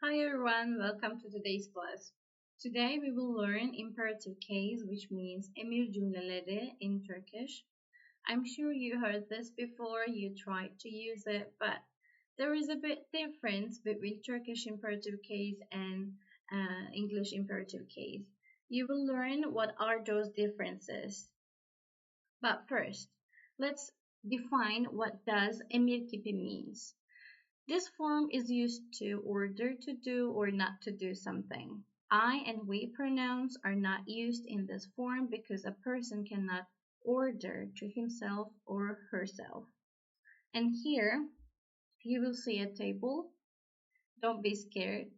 Hi everyone, welcome to today's class. Today we will learn imperative case, which means emir cümleleri in Turkish. I'm sure you heard this before, you tried to use it, but there is a bit difference between Turkish imperative case and English imperative case. You will learn what are those differences. But first, let's define what does Emir Kipi means. This form is used to order to do or not to do something. I and we pronouns are not used in this form because a person cannot order to himself or herself. And here you will see a table. Don't be scared.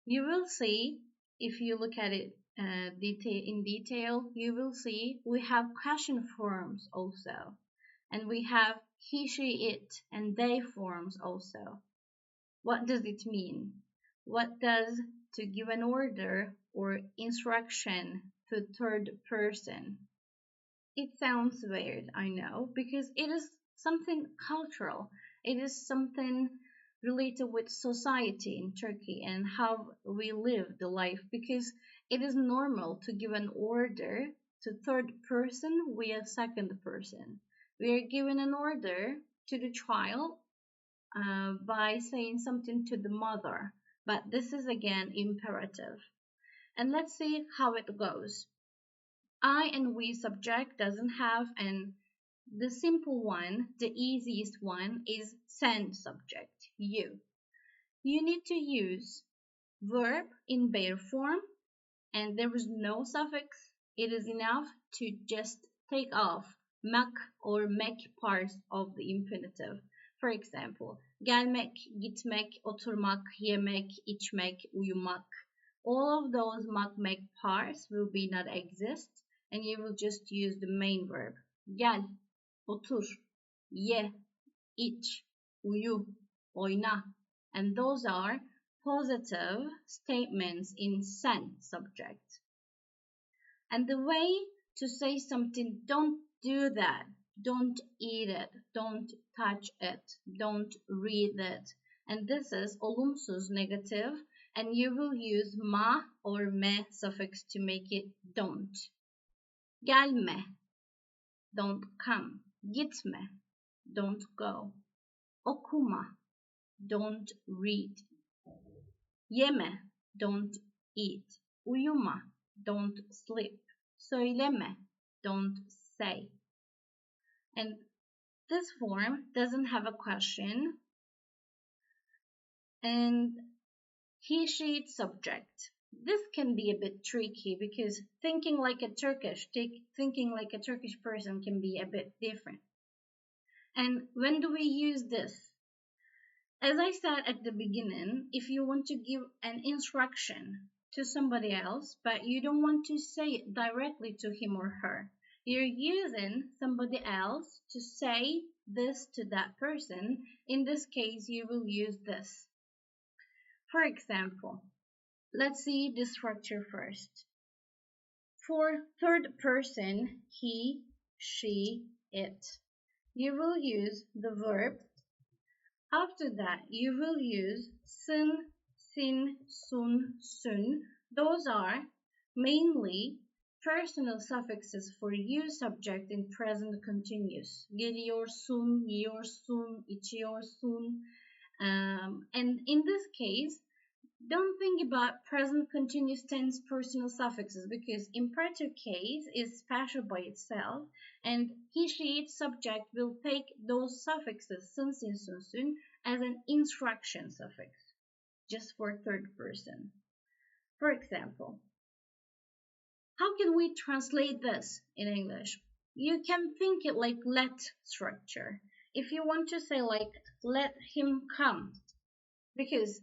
You will see, if you look at it in detail, you will see we have question forms also. And we have he, she, it, and they forms also. What does it mean? What does to give an order or instruction to third person? It sounds weird, I know, because it is something cultural. It is something related with society in Turkey and how we live the life because it is normal to give an order to third person via second person. We are given an order to the child by saying something to the mother, but this is again imperative. And let's see how it goes. I and we subject doesn't have, and the simple one, the easiest one is send subject, you. You need to use verb in bare form and there is no suffix. It is enough to just take off mak or mek parts of the infinitive. For example, gelmek, gitmek, oturmak, yemek, içmek, uyumak. All of those mak, mek parts will be not exist and you will just use the main verb. Gel, otur, ye, iç, uyu, oyna. And those are positive statements in sen subject. And the way to say something, don't do that, don't eat it, don't touch it, don't read it. And this is olumsuz negative and you will use ma or me suffix to make it don't. Gelme, don't come. Gitme, don't go. Okuma, don't read. Yeme, don't eat. Uyuma, don't sleep. Söyleme, don't say. And this form doesn't have a question. And he, she, subject. This can be a bit tricky because thinking like a Turkish person can be a bit different. And when do we use this? As I said at the beginning, if you want to give an instruction to somebody else, but you don't want to say it directly to him or her, you're using somebody else to say this to that person. In this case, you will use this. For example, let's see the structure first. For third person, he, she, it, you will use the verb. After that, you will use sın, sin, sun, sün. Those are mainly personal suffixes for you subject in present continuous. Geliyorsun, yiyorsun, içiyorsun. And in this case, don't think about present continuous tense personal suffixes because imperative case is special by itself and he, she, it subject will take those suffixes sun, sin, sun, sun as an instruction suffix just for third person. For example, how can we translate this in English? You can think it like let structure. If you want to say like let him come, because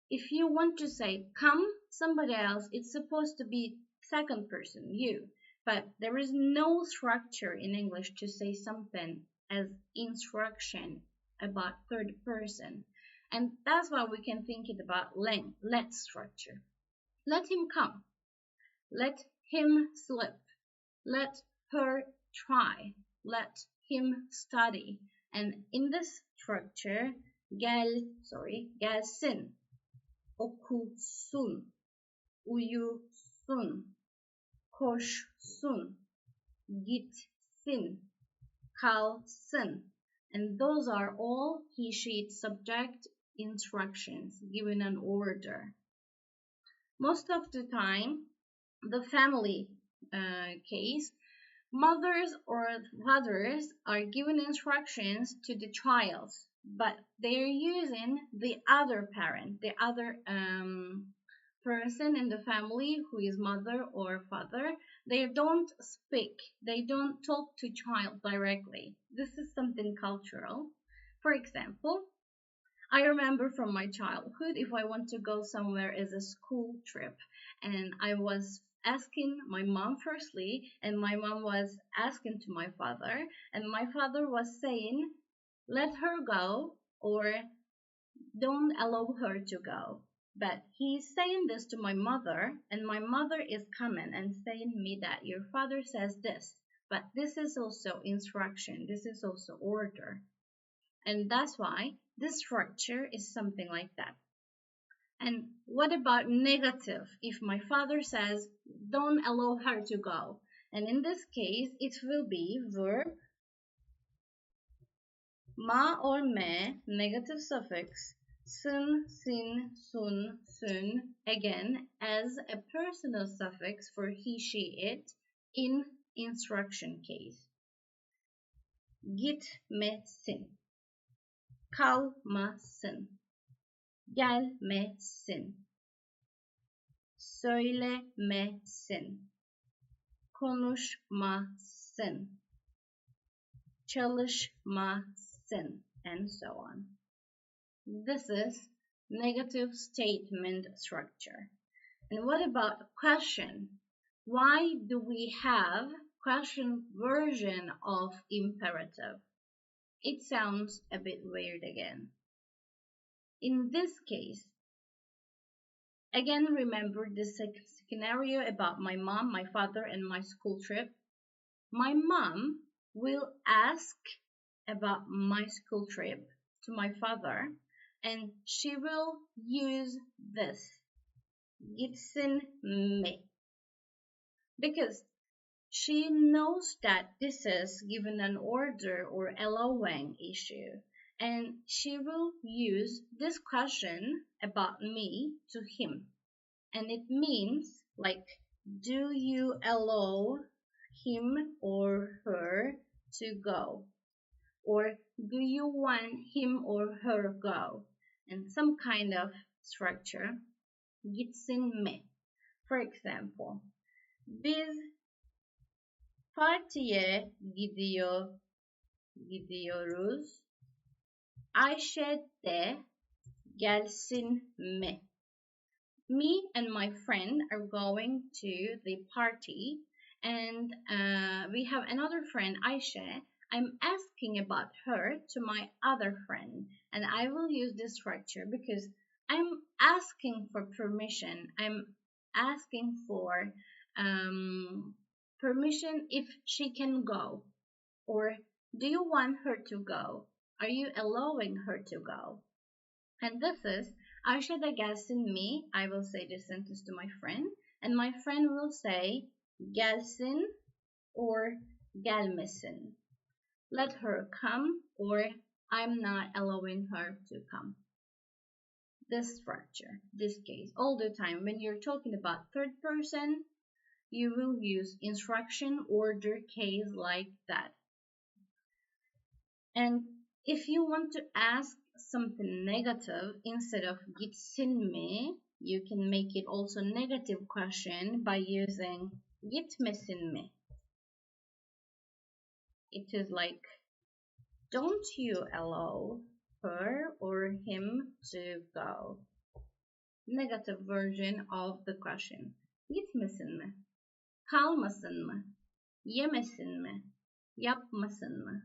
if you want to say come somebody else, it's supposed to be second person, you. But there is no structure in English to say something as instruction about third person. And that's why we can think it about let structure. Let him come. Let him slip. Let her try. Let him study. And in this structure, gelsin. okusun, uyusun, koşsun, gitsin, kalsın. And those are all he, she, subject instructions given an order. Most of the time, the family case, mothers or fathers are given instructions to the child, but they are using the other parent, the other person in the family who is mother or father. They don't speak, they don't talk to child directly. This is something cultural. For example, I remember from my childhood, if I want to go somewhere as a school trip, and I was asking my mom firstly, and my mom was asking to my father, and my father was saying, let her go, or don't allow her to go. But he's saying this to my mother, and my mother is coming and saying me that your father says this, but this is also instruction, this is also order. And that's why this structure is something like that. And what about negative? If my father says, don't allow her to go. And in this case, it will be verb ma or me, negative suffix, sun, sin, sun, sun, again as a personal suffix for he, she, it in instruction case. Gitmesin, kalmasın, gelmesin, söylemesin, konuşmasın, çalışmasın, and so on. This is negative statement structure. And what about question? Why do we have question version of imperative? It sounds a bit weird again. In this case, again, remember this scenario about my mom, my father, and my school trip. My mom will ask about my school trip to my father, and she will use this, gitsin mi, because she knows that this is given an order or allowing issue, and she will use this question about me to him. And it means like, do you allow him or her to go? Or do you want him or her go? And some kind of structure, gitsin mi. For example, biz partiye gidiyoruz. Ayşe de gelsin mi? Me and my friend are going to the party, and we have another friend, Ayşe. I'm asking about her to my other friend, and I will use this structure because I'm asking for permission. I'm asking for permission if she can go, or do you want her to go? Are you allowing her to go? And this is Ayşe de gelsin mi. I will say this sentence to my friend, and my friend will say gelsin or gelmesin. Let her come, or I'm not allowing her to come. This structure, this case, all the time when you're talking about third person, you will use instruction order case like that. And if you want to ask something negative instead of gitsin mi, you can make it also negative question by using gitmesin mi. It is like, don't you allow her or him to go? Negative version of the question. Gitmesin mi? Kalmasın mı? Yemesin mi? Yapmasın mı?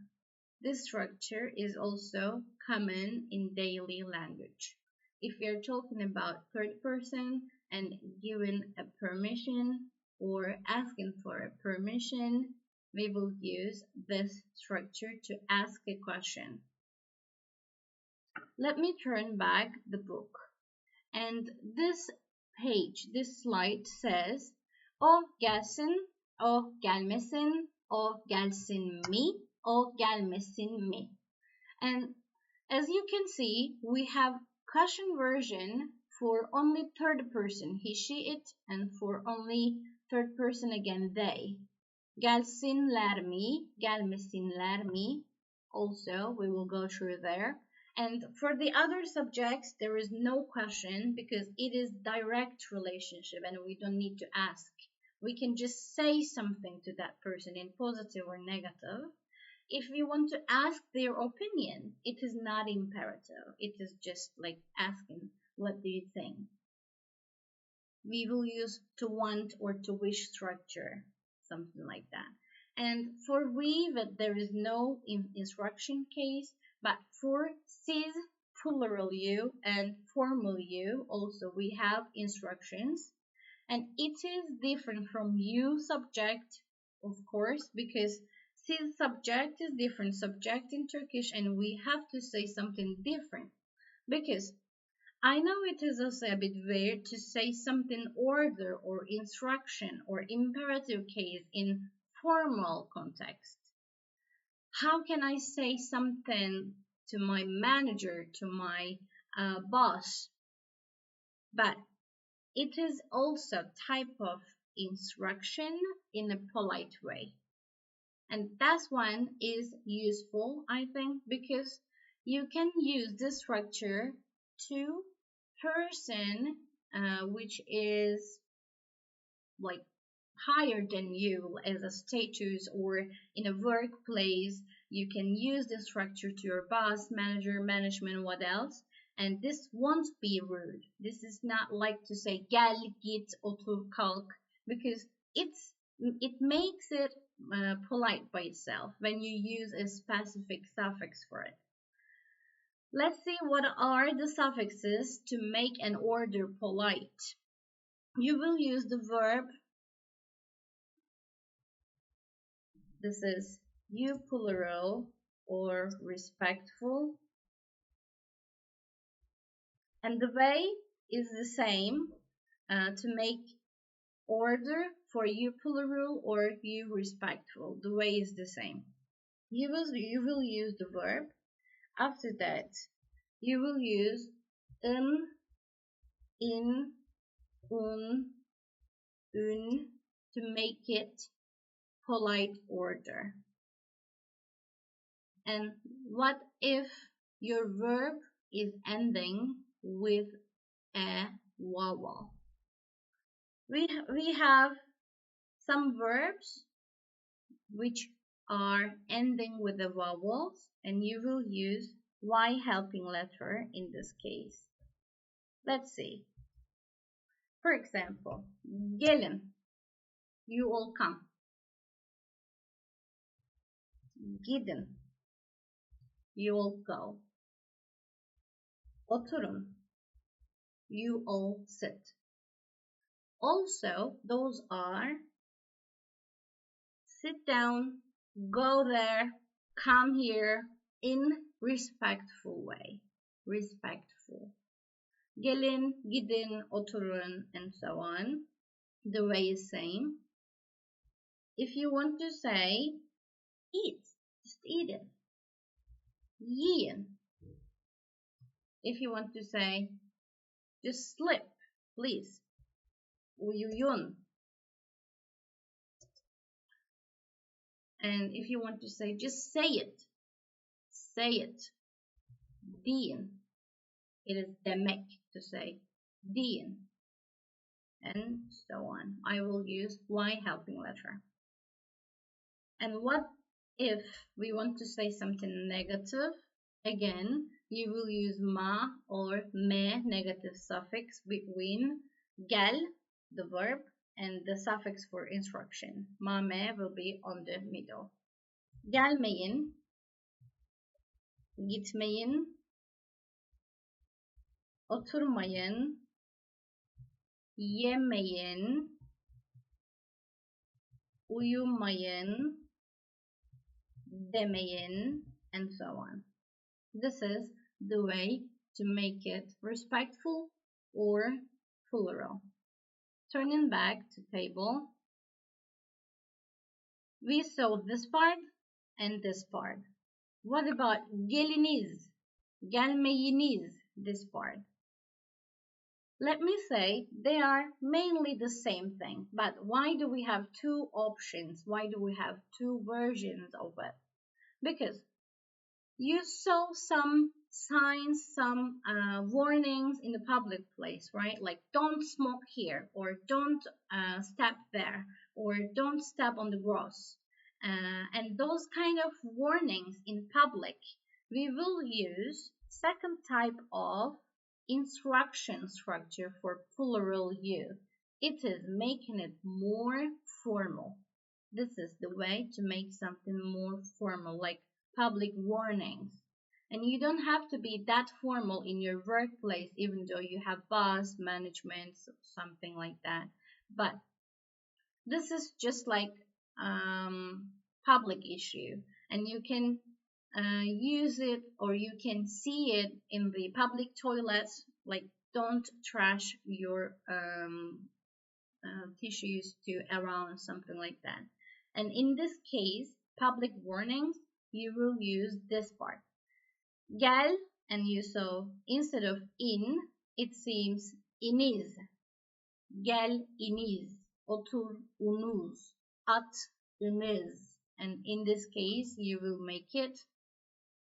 This structure is also common in daily language. If you're talking about third person and given a permission or asking for a permission, we will use this structure to ask a question. Let me turn back the book. And this page, this slide says, o gelsin, o gelmesin, o gelsin mi, o gelmesin mi. And as you can see, we have question version for only third person, he, she, it, and for only third person again, they. Gelsinler mi, gelmesinler mi. Also, we will go through there. And for the other subjects, there is no question because it is direct relationship and we don't need to ask. We can just say something to that person in positive or negative. If we want to ask their opinion, it is not imperative. It is just like asking, what do you think? We will use to want or to wish structure, something like that. And for we, that there is no instruction case, but for siz, plural you, and formal you, also we have instructions. And it is different from you subject, of course, because siz subject is different subject in Turkish, and we have to say something different. Because I know it is also a bit weird to say something order or instruction or imperative case in formal context. How can I say something to my manager, to my boss? But it is also type of instruction in a polite way. And that one is useful, I think, because you can use this structure to person which is like higher than you as a status, or in a workplace you can use this structure to your boss, manager, management, what else. And this won't be rude. This is not like to say gel, git, otur, kalk, because it makes it polite by itself when you use a specific suffix for it. Let's see what are the suffixes to make an order polite. You will use the verb. This is you plural or respectful. And the way is the same to make order for you plural or you respectful. The way is the same. You will use the verb. After that, you will use in, un, ün to make it polite order. And what if your verb is ending with a vowel? We have some verbs which are ending with the vowels, and you will use Y helping letter in this case. Let's see. For example, gelin, you all come. Gidin, you all go. Oturun, you all sit. Also, those are sit down, go there, come here in respectful way. Respectful. Gelin, gidin, oturun, and so on. The way is same. If you want to say eat, just eat it. Yiyin. If you want to say just sleep, please. Uyuyun. And if you want to say just say it. Say it. Deyin. It is demek to say. Deyin. And so on. I will use Y helping letter. And what if we want to say something negative? Again, you will use ma or me negative suffix between gel, the verb, and the suffix for instruction. Ma, me will be on the middle. Gelmeyin, gitmeyin, oturmayın, yemeyin, uyumayın, demeyin, and so on. This is the way to make it respectful or plural. Turning back to table, we saw this part and this part. What about geliniz, gelmeyiniz, this part? Let me say they are mainly the same thing, but why do we have two options? Why do we have two versions of it? Because you saw some signs, some warnings in the public place, right? Like don't smoke here, or don't step there, or don't step on the grass. And those kind of warnings in public, we will use second type of instruction structure for plural you. It is making it more formal. This is the way to make something more formal, like public warnings. And you don't have to be that formal in your workplace, even though you have boss, management, something like that. But this is just like public issue, and you can use it, or you can see it in the public toilets, like don't trash your tissues to around, something like that. And in this case, public warnings, you will use this part. Gel, and you saw instead of in, it seems iniz. Gel iniz. Otur unuz. At iniz. And in this case, you will make it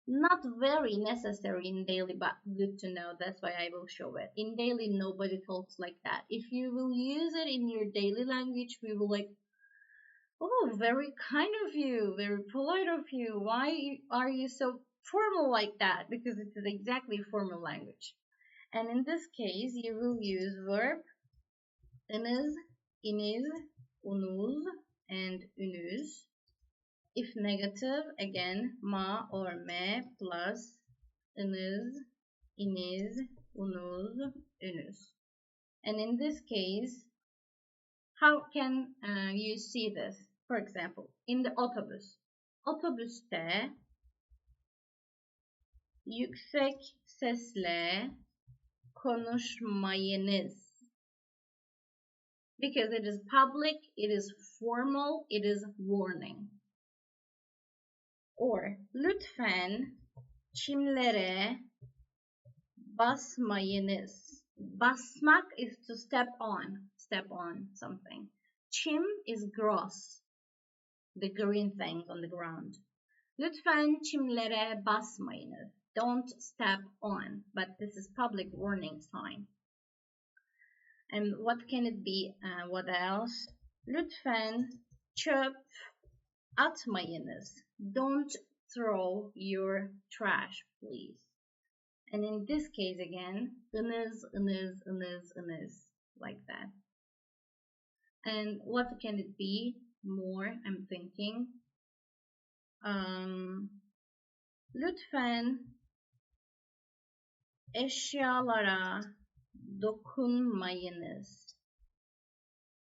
not very necessary in daily, but good to know. That's why I will show it. In daily, nobody talks like that. If you will use it in your daily language, we will like, oh, very kind of you, very polite of you. Why are you so formal like that? Because it is exactly formal language. And in this case, you will use verb iniz, iniz, unuz, and unuz. If negative, again, ma or me plus iniz, iniz, unuz, unuz. And in this case, how can you see this? For example, in the otobüs. Otobüste yüksek sesle konuşmayınız. Because it is public, it is formal, it is warning. Or lütfen çimlere basmayınız. Basmak is to step on something. Çim is grass, the green things on the ground. Lütfen çimlere basmayınız. Don't step on, but this is public warning sign. And what can it be? What else? Lütfen çöp atmayınız. Don't throw your trash, please. And in this case again, ınız, ınız, ınız, ınız, like that. And what can it be more? I'm thinking. Lütfen eşyalara dokunmayınız.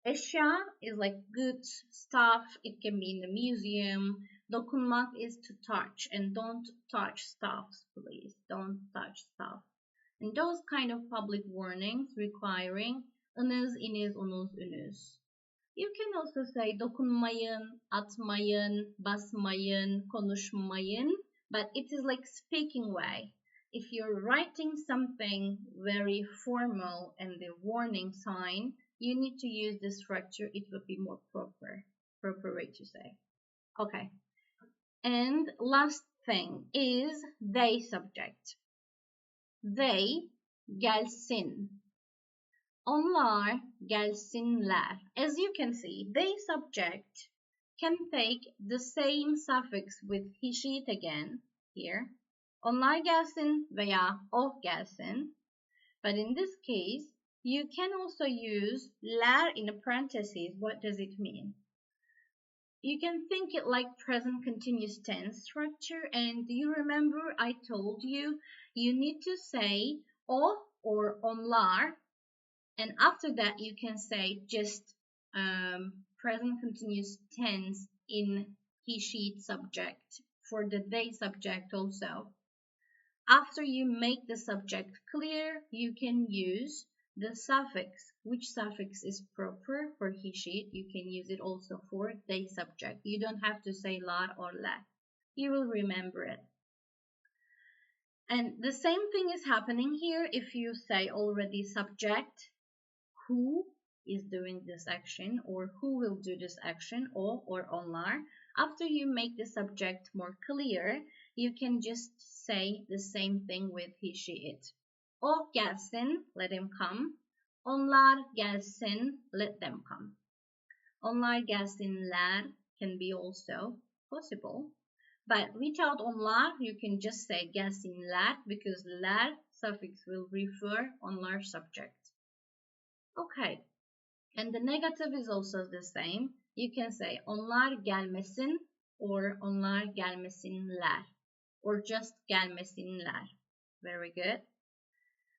Eşya is like goods, stuff. It can be in the museum. Dokunmak is to touch, and don't touch stuff, please. Don't touch stuff. And those kind of public warnings requiring ınız, iniz, unuz, unuz. You can also say dokunmayın, atmayın, basmayın, konuşmayın, but it is like speaking way. If you're writing something very formal and the warning sign, you need to use this structure. It would be more proper way to say. Okay. And last thing is they subject. They gelsin. Onlar gelsinler. As you can see, they subject can take the same suffix with he, she, it again here. Onlar gelsin veya o gelsin. But in this case, you can also use ler in a parenthesis. What does it mean? You can think it like present continuous tense structure. And do you remember I told you, you need to say o or onlar. And after that, you can say just present continuous tense in he, she, it subject for the they subject also. After you make the subject clear, you can use The suffix, which suffix is proper for he, she, you can use it also for they subject. You don't have to say la or la. You will remember it. And the same thing is happening here if you say already subject, who is doing this action or who will do this action, or onlar. After you make the subject more clear, you can just say the same thing with he, she, it. O gelsin, let him come. Onlar gelsin, let them come. Onlar gelsinler can be also possible. But without onlar, you can just say gelsinler because ler suffix will refer onlar subject. Okay. And the negative is also the same. You can say onlar gelmesin or onlar gelmesinler or just gelmesinler. Very good.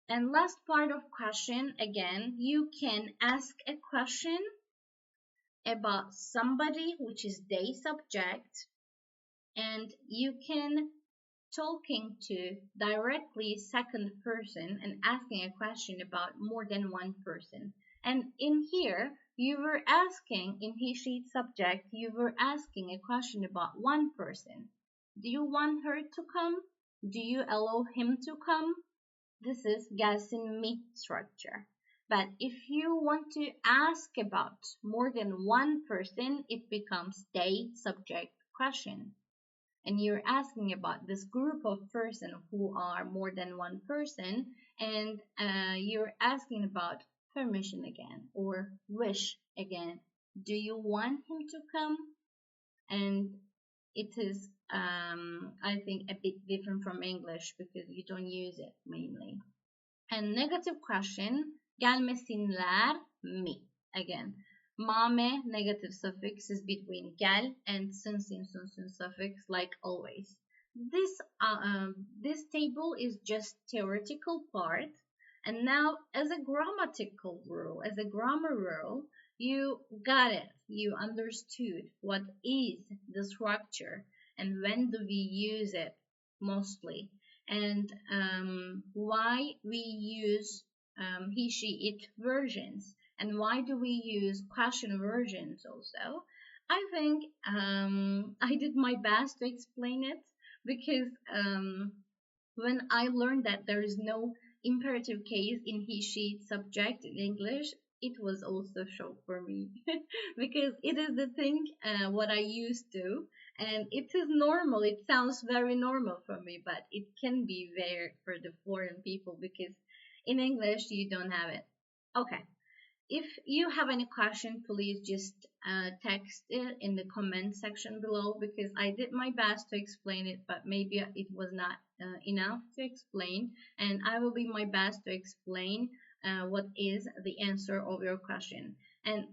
And last part of question, again, you can ask a question about somebody, which is they subject, and you can talking to directly second person and asking a question about more than one person. And in here, you were asking, in he, she subject, you were asking a question about one person. Do you want her to come? Do you allow him to come? This is gelsin mi structure. But if you want to ask about more than one person, it becomes they subject question. And you're asking about this group of person who are more than one person, and you're asking about permission again or wish again. Do you want him to come? And it is I think a bit different from English because you don't use it mainly. And negative question, gelmesinler mi? Again, mame negative suffix is between gel and sun suffix, like always. This table is just theoretical part, and now as a grammatical rule, as a grammar rule, you got it. You understood what is the structure and when do we use it mostly, and why we use he, she, it versions, and why do we use question versions also. I think I did my best to explain it because when I learned that there is no imperative case in he, she subject in English, it was also a shock for me because it is the thing what I used to, and it is normal. It sounds very normal for me, but it can be weird for the foreign people because in English you don't have it. Okay. If you have any question, please just text it in the comment section below because I did my best to explain it, but maybe it was not enough to explain, and I will be my best to explain what is the answer of your question. And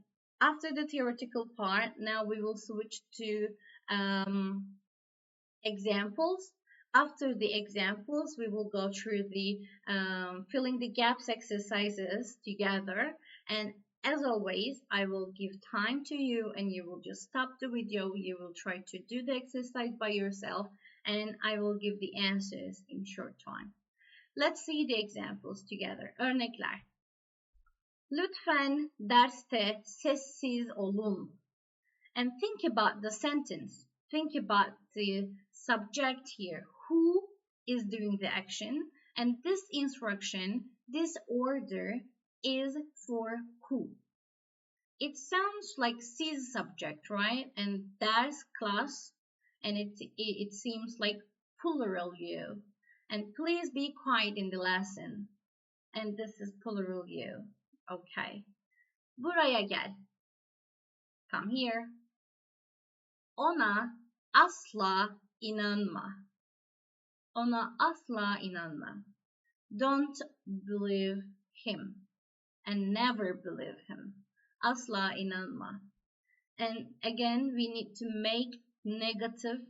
after the theoretical part, now we will switch to examples. After the examples, we will go through the filling the gaps exercises together. And as always, I will give time to you and you will just stop the video. You will try to do the exercise by yourself and I will give the answers in short time. Let's see the examples together. Örnekler. Lütfen derste sessiz olun. And think about the sentence. Think about the subject here. Who is doing the action? And this instruction, this order is for who. It sounds like siz subject, right? And ders class, and it seems like plural you. And please be quiet in the lesson. And this is plural you. Okay. Buraya gel. Come here. Ona asla inanma. Ona asla inanma. Don't believe him and never believe him. Asla inanma. And again, we need to make negative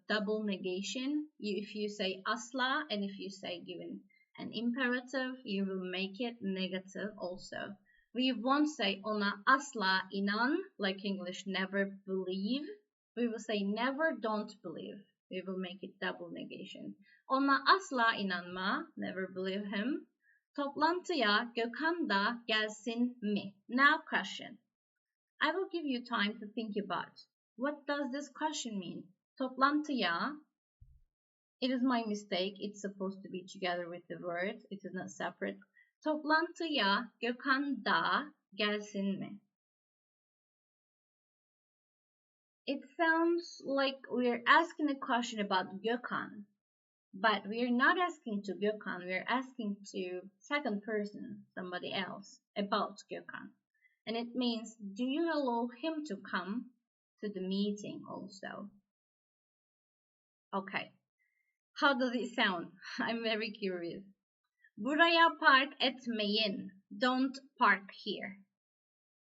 double negation. If you say asla and if you say given an imperative, you will make it negative also. We won't say ona asla inan, like English never believe. We will say never don't believe. We will make it double negation. Ona asla inanma, never believe him. Toplantıya Gökhan da gelsin mi? Now question. I will give you time to think about. What does this question mean? Toplantıya. It is my mistake. It's supposed to be together with the word. It is not separate. Toplantıya Gökhan da gelsin mi? It sounds like we're asking a question about Gökhan, but we're not asking to Gökhan. We're asking to second person, somebody else, about Gökhan. And it means, do you allow him to come to the meeting also? Okay. How does it sound? I'm very curious. Buraya park etmeyin. Don't park here.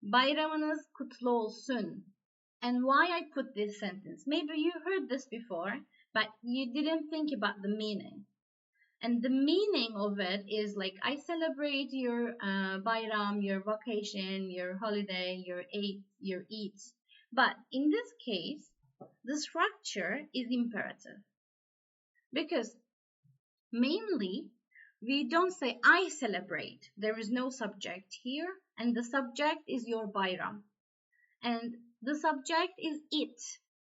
Bayramınız kutlu olsun. And why I put this sentence? Maybe you heard this before, but you didn't think about the meaning. And the meaning of it is like, I celebrate your bayram, your vacation, your holiday, your eat. But in this case, the structure is imperative. Because mainly, we don't say I celebrate. There is no subject here, and the subject is your bayram. And the subject is it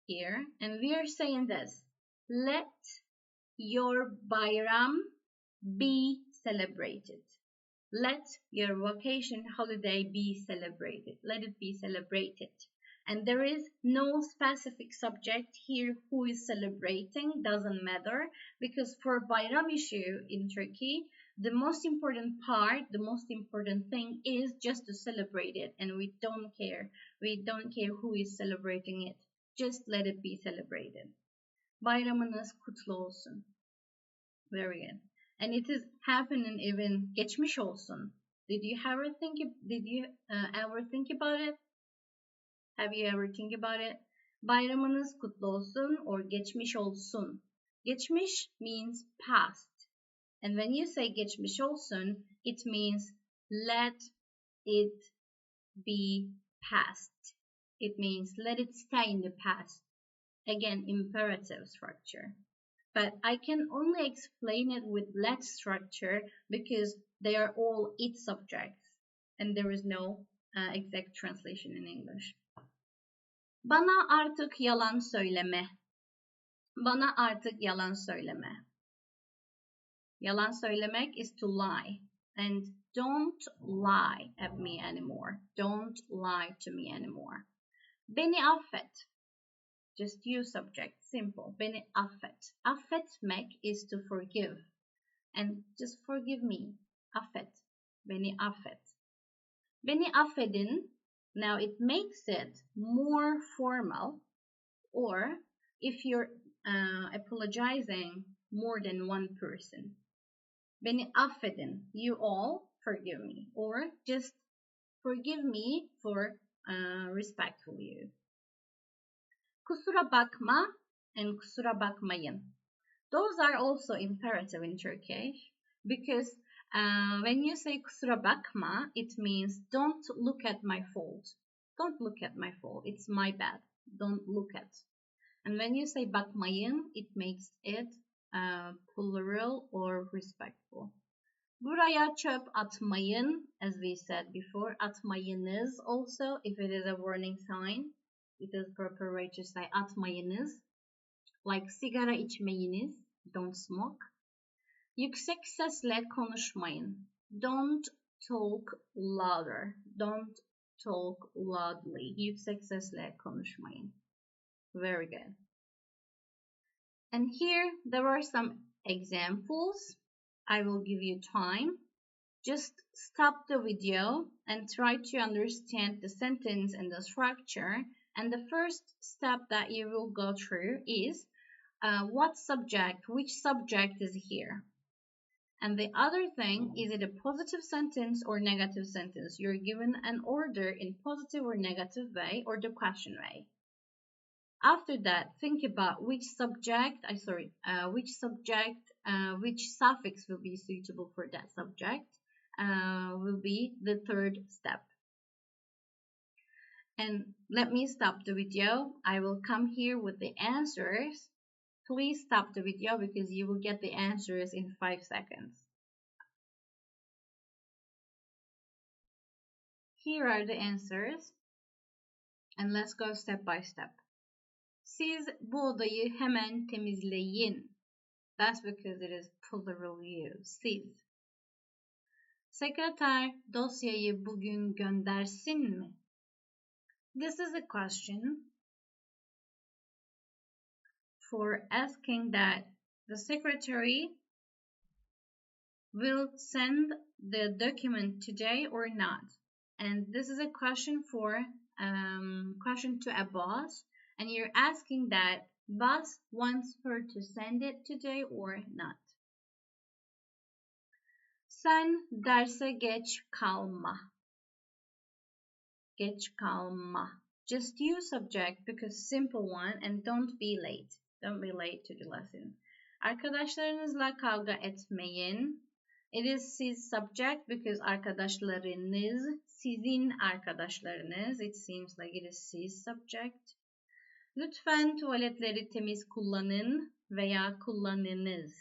here, and we are saying this. Let your bayram be celebrated. Let your vacation holiday be celebrated. Let it be celebrated. And there is no specific subject here who is celebrating, doesn't matter, because for bayram issue in Turkey, the most important part, the most important thing is just to celebrate it, and we don't care. We don't care who is celebrating it. Just let it be celebrated. Bayramınız kutlu olsun. Very good. And it is happening even geçmiş olsun. Did you ever think about it? Have you ever think about it? Bayramınız kutlu olsun or geçmiş olsun. Geçmiş means past. And when you say geçmiş olsun, it means let it be past. It means let it stay in the past. Again, imperative structure. But I can only explain it with let structure because they are all it subjects. And there is no exact translation in English. Bana artık yalan söyleme. Bana artık yalan söyleme. Yalan söylemek is to lie. And don't lie at me anymore. Don't lie to me anymore. Beni affet. Just use subject. Simple. Beni affet. Affetmek is to forgive. And just forgive me. Affet. Beni affet. Beni affedin. Now it makes it more formal. Or if you're apologizing more than one person. Beni affedin. You all forgive me. Or just forgive me for respectful you. Kusura bakma and kusura bakmayın. Those are also imperative in Turkish because when you say kusura bakma, it means don't look at my fault. Don't look at my fault. It's my bad. Don't look at. And when you say bakmayın, it makes it plural or respectful. Buraya çöp atmayın, as we said before. Atmayınız also, if it is a warning sign. It is proper way to say atmayınız. Like sigara içmeyiniz. Don't smoke. Yüksek sesle konuşmayın. Don't talk louder. Don't talk loudly. Yüksek sesle konuşmayın. Very good. And here there are some examples. I will give you time. Just stop the video and try to understand the sentence and the structure. And the first step that you will go through is which subject is here? And the other thing, is it a positive sentence or negative sentence? You're given an order in positive or negative way or the question way. After that, think about which suffix will be suitable for that subject. Will be the third step. And let me stop the video. I will come here with the answers. Please stop the video because you will get the answers in 5 seconds. Here are the answers. And let's go step by step. Siz bu odayı hemen temizleyin. That's because it is plural you. Siz. Sekreter dosyayı bugün göndersin mi? This is a question for asking that the secretary will send the document today or not. And this is a question for question to a boss, and you're asking that boss wants her to send it today or not. Sen derse geç kalma. Geç kalma. Just use subject because simple one, and don't be late. Don't be late to the lesson. Arkadaşlarınızla kavga etmeyin. It is siz subject because arkadaşlarınız, sizin arkadaşlarınız. It seems like it is siz subject. Lütfen tuvaletleri temiz kullanın veya kullanınız.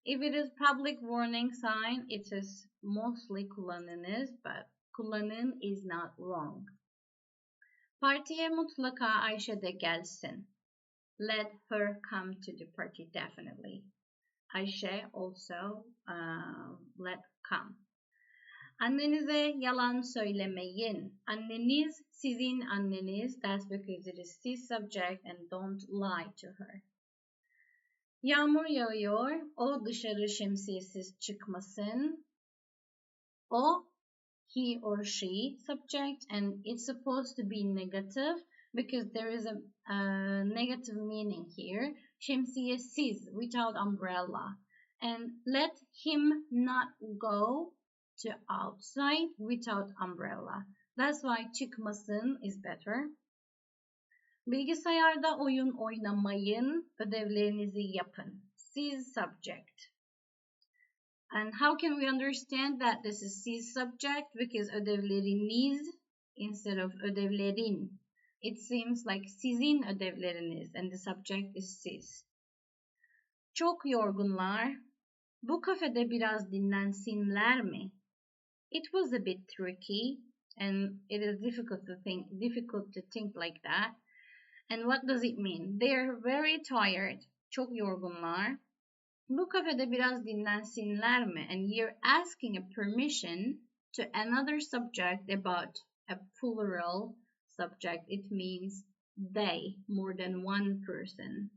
If it is public warning sign, it is mostly kullanınız, but kullanın is not wrong. Partiye mutlaka Ayşe de gelsin. Let her come to the party definitely. Ayşe also let come. Annenize yalan söylemeyin. Anneniz sizin anneniz. That's because it is siz subject, and don't lie to her. Yağmur yağıyor. O dışarı şemsiyesiz çıkmasın. O, he or she subject, and it's supposed to be negative because there is a negative meaning here. Şemsiyesiz, without umbrella. And let him not go to outside without umbrella. That's why çıkmasın is better. Bilgisayarda oyun oynamayın, ödevlerinizi yapın. Siz subject. And how can we understand that this is siz subject? Because ödevleriniz instead of ödevlerin. It seems like sizin ödevleriniz, and the subject is siz. Çok yorgunlar. Bu kafede biraz dinlensinler mi? It was a bit tricky, and it is difficult to think like that. And what does it mean? They are very tired. Çok yorgunlar. Bu kafede biraz dinlensinler mi? And you're asking a permission to another subject about a plural subject. It means they, more than one person.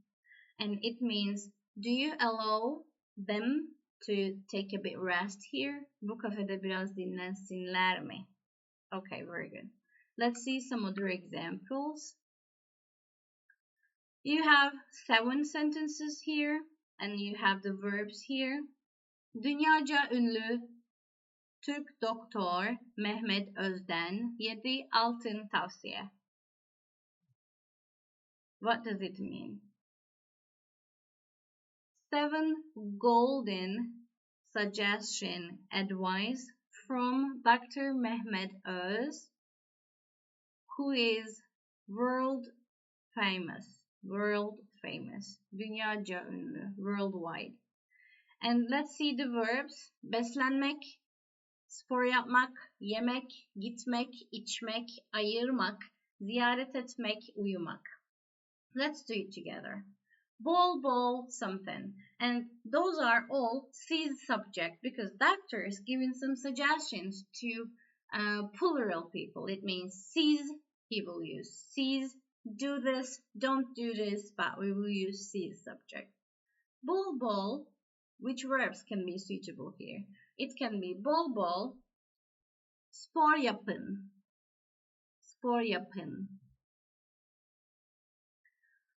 And it means, do you allow them to take a bit rest here? Bu kafede biraz dinlensinler mi? Okay, very good. Let's see some other examples. You have 7 sentences here, and you have the verbs here. Dünyaca ünlü Türk doktor Mehmet Özden 7 altın tavsiye. What does it mean? 7 golden suggestion advice from Dr. Mehmet Öz, who is world famous, dünyaca ünlü, worldwide. And let's see the verbs. Beslenmek, spor yapmak, yemek, gitmek, içmek, ayırmak, ziyaret etmek, uyumak. Let's do it together. Bol something. And those are all siz subject because doctor is giving some suggestions to plural people. It means siz, he will use siz, do this, don't do this, but we will use siz subject. Bol, which verbs can be suitable here? It can be bol, spor yapın, spor yapın.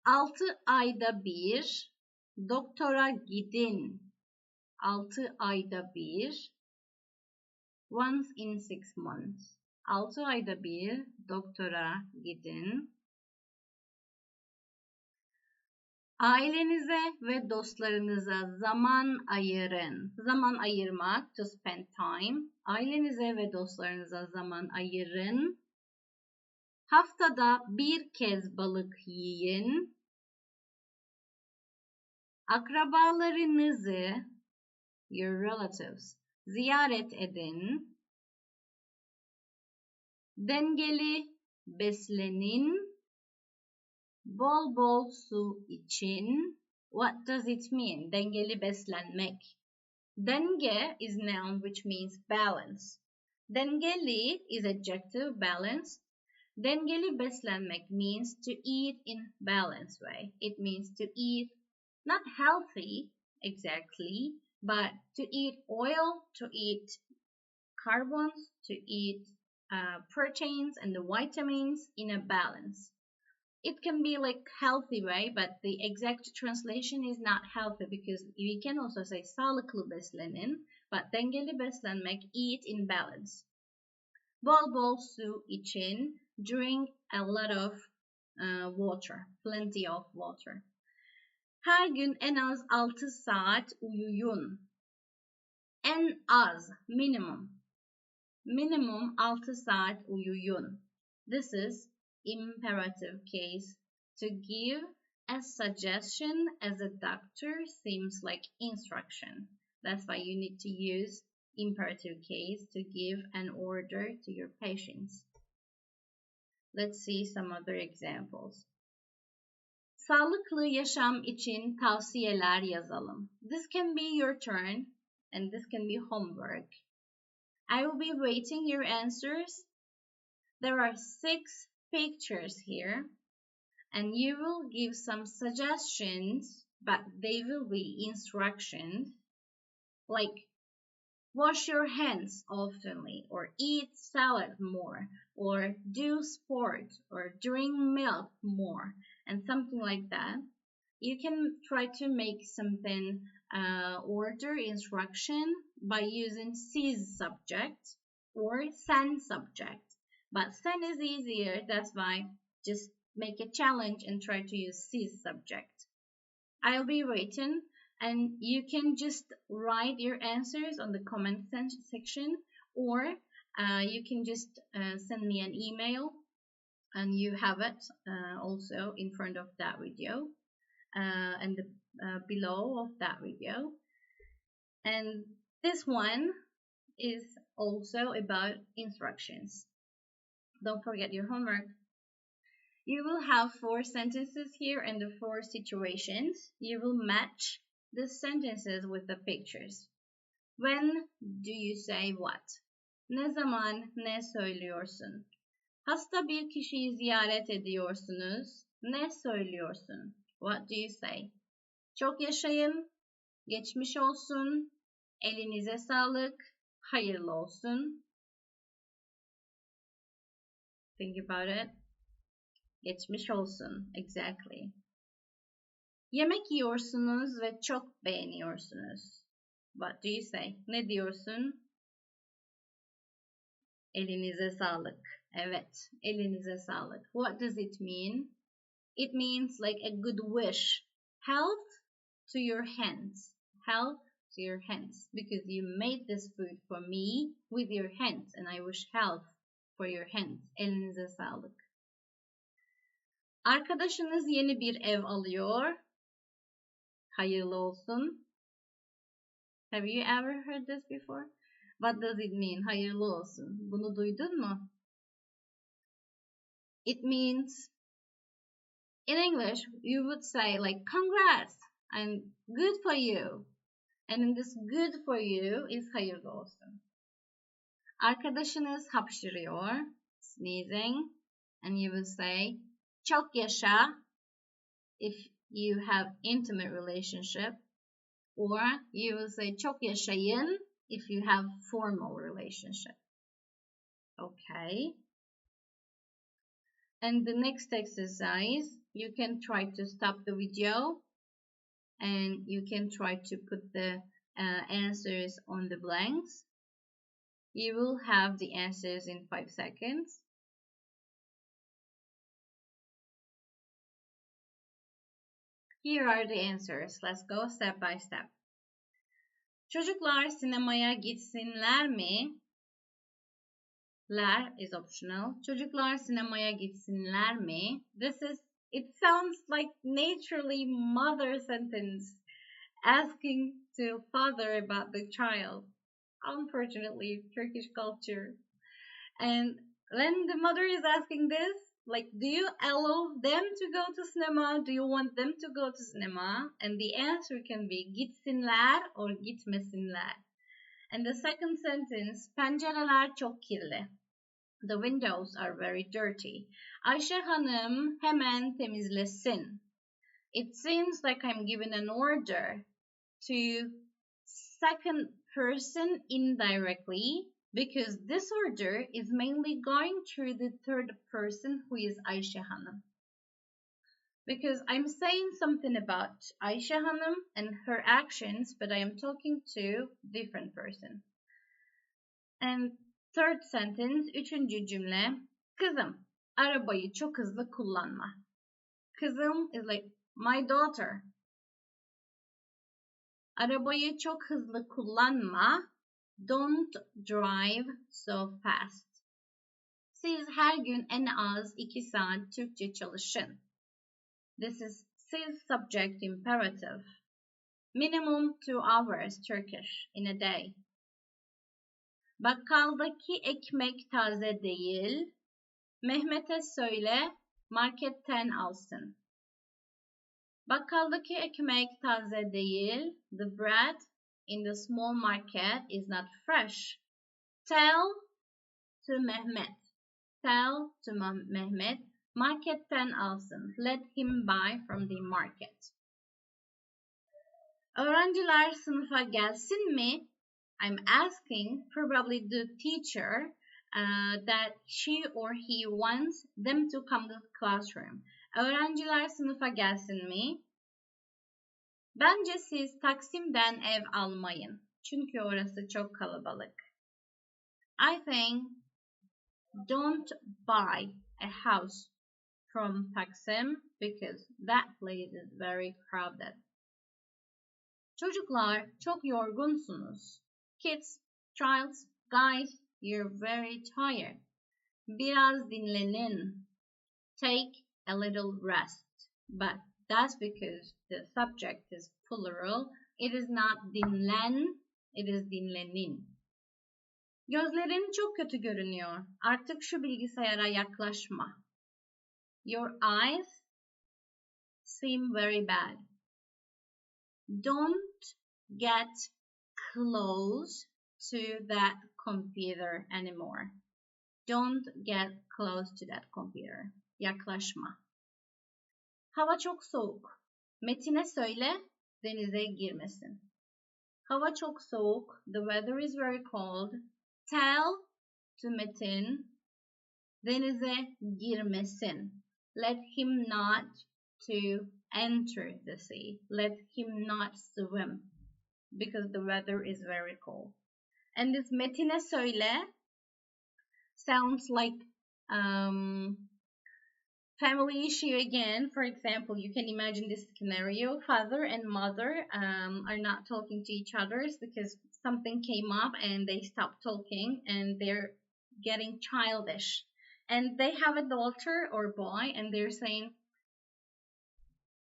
6 ayda bir doktora gidin. 6 ayda bir, once in 6 months. 6 ayda bir doktora gidin. Ailenize ve dostlarınıza zaman ayırın. Zaman ayırmak, to spend time. Ailenize ve dostlarınıza zaman ayırın. Haftada bir kez balık yiyin. Akrabalarınızı, your relatives, ziyaret edin. Dengeli beslenin, bol bol su için. What does it mean? Dengeli beslenmek. Denge is noun which means balance. Dengeli is adjective, balance. Dengeli beslenmek means to eat in balanced way. It means to eat not healthy exactly, but to eat oil, to eat carbons, to eat proteins and the vitamins in a balance. It can be like healthy way, but the exact translation is not healthy because we can also say sağlıklı beslenin, but dengeli beslenmek, eat in balance. Bol bol su için, drink a lot of water, plenty of water. Her gün en az 6 saat uyuyun. En az, minimum. Minimum 6 saat uyuyun. This is imperative case. To give a suggestion as a doctor seems like instruction. That's why you need to use imperative case to give an order to your patients. Let's see some other examples. Sağlıklı yaşam için tavsiyeler yazalım. This can be your turn and this can be homework. I will be waiting your answers. There are 6 pictures here and you will give some suggestions, but they will be instructions like wash your hands oftenly, or eat salad more, or do sport, or drink milk more, and something like that. You can try to make something order instruction by using siz subject or sen subject. But sen is easier, that's why just make a challenge and try to use siz subject. I'll be waiting and you can just write your answers on the comment section, or you can just send me an email and you have it also in front of that video and below of that video. And this one is also about instructions. Don't forget your homework. You will have 4 sentences here and the 4 situations. You will match the sentences with the pictures. When do you say what? Ne zaman ne söylüyorsun? Hasta bir kişiyi ziyaret ediyorsunuz. Ne söylüyorsun? What do you say? Çok yaşayın, geçmiş olsun, elinize sağlık, hayırlı olsun. Think about it. Geçmiş olsun, exactly. Yemek yiyorsunuz ve çok beğeniyorsunuz. What do you say? Ne diyorsun? Elinize sağlık. Evet, elinize sağlık. What does it mean? It means like a good wish. Health to your hands. Health to your hands. Because you made this food for me with your hands. And I wish health for your hands. Elinize sağlık. Arkadaşınız yeni bir ev alıyor. Hayırlı olsun. Have you ever heard this before? What does it mean? Hayırlı olsun. Bunu duydun mu? It means, in English, you would say like, congrats, and good for you. And in this good for you is hayırlı olsun. Arkadaşınız hapşırıyor, sneezing, and you would say, çok yaşa, if you have intimate relationship, or you will say çok yaşayın if you have formal relationship. Okay. And the next exercise, you can try to stop the video and you can try to put the answers on the blanks. You will have the answers in 5 seconds. Here are the answers. Let's go step by step. Çocuklar sinemaya gitsinler mi? Ler is optional. Çocuklar sinemaya gitsinler mi? It sounds like naturally mother sentence asking to father about the child. Unfortunately, Turkish culture. And When the mother is asking this, like, do you allow them to go to cinema? Do you want them to go to cinema? And the answer can be gitsinler or gitmesinler. And the second sentence, pencereler çok kirli. The windows are very dirty. Ayşe Hanım hemen temizlesin. It seems like I'm giving an order to second person indirectly because this order is mainly going through the third person who is Ayşe Hanım. Because I'm saying something about Ayşe Hanım and her actions, but I am talking to different person. And third sentence, üçüncü cümle, kızım, arabayı çok hızlı kullanma. Kızım is like my daughter. Arabayı çok hızlı kullanma. Don't drive so fast. Siz her gün en az 2 saat Türkçe çalışın. This is siz subject imperative. Minimum 2 hours Turkish in a day. Bakkaldaki ekmek taze değil. Mehmet'e söyle marketten alsın. Bakkaldaki ekmek taze değil. The bread in the small market is not fresh. Tell to Mehmet. Tell to Mehmet marketten alsın. Let him buy from the market. Öğrenciler sınıfa gelsin mi? I'm asking probably the teacher that she or he wants them to come to the classroom. Öğrenciler sınıfa gelsin mi? Bence siz Taksim'den ev almayın. Çünkü orası çok kalabalık. I think don't buy a house from Taksim because that place is very crowded. Çocuklar çok yorgunsunuz. Kids, childs, guys, you're very tired. Biraz dinlenin. Take a little rest. But that's because the subject is plural. It is not dinlen, it is dinlenin. Gözlerin çok kötü görünüyor. Artık şu bilgisayara yaklaşma. Your eyes seem very bad. Don't get close to that computer anymore. Don't get close to that computer. Yaklaşma. Hava çok soğuk. Metin'e söyle denize girmesin. Hava çok soğuk. The weather is very cold. Tell to Metin denize girmesin. Let him not to enter the sea. Let him not swim because the weather is very cold. And this Metin'e söyle sounds like family issue again. For example, you can imagine this scenario. Father and mother are not talking to each other because something came up and they stopped talking and they're getting childish. And they have a daughter or boy and they're saying,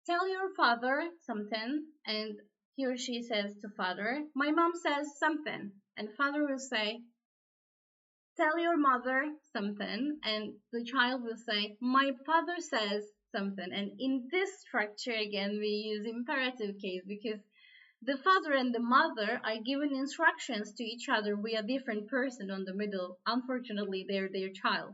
tell your father something. And he or she says to father, my mom says something. And father will say, tell your mother something, and the child will say, my father says something. And in this structure, again, we use imperative case because the father and the mother are given instructions to each other with a different person on the middle. Unfortunately, they're their child.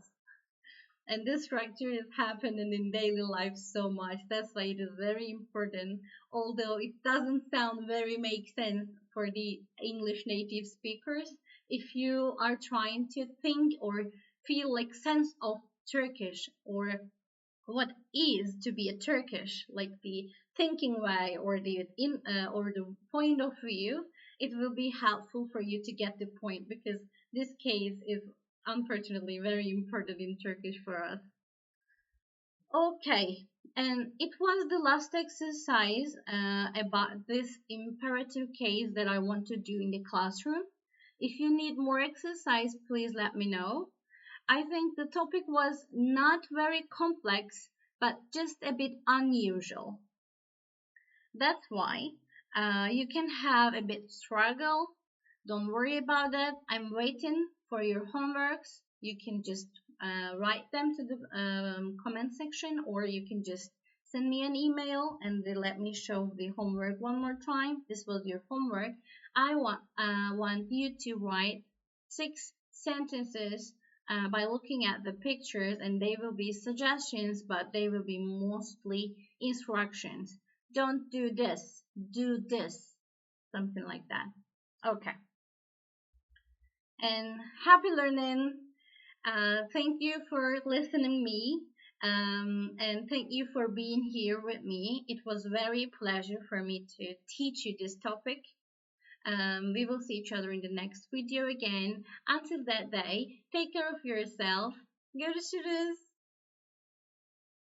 And this structure is happening in daily life so much. That's why it is very important, although it doesn't sound very make sense for the English native speakers. If you are trying to think or feel like sense of Turkish or what is to be a Turkish, like the thinking way or the point of view, it will be helpful for you to get the point because this case is unfortunately very important in Turkish for us. Okay, and it was the last exercise about this imperative case that I want to do in the classroom. If you need more exercise, please let me know. I think the topic was not very complex, but just a bit unusual. That's why you can have a bit struggle. Don't worry about that. I'm waiting for your homeworks, You can just write them to the comment section, or you can just send me an email and let me show the homework one more time. This was your homework. I want you to write 6 sentences by looking at the pictures, and they will be suggestions, but they will be mostly instructions. Don't do this, do this, something like that. Okay. And happy learning. Thank you for listening me. And thank you for being here with me. It was very pleasure for me to teach you this topic. We will see each other in the next video again. Until that day, take care of yourself. Görüşürüz.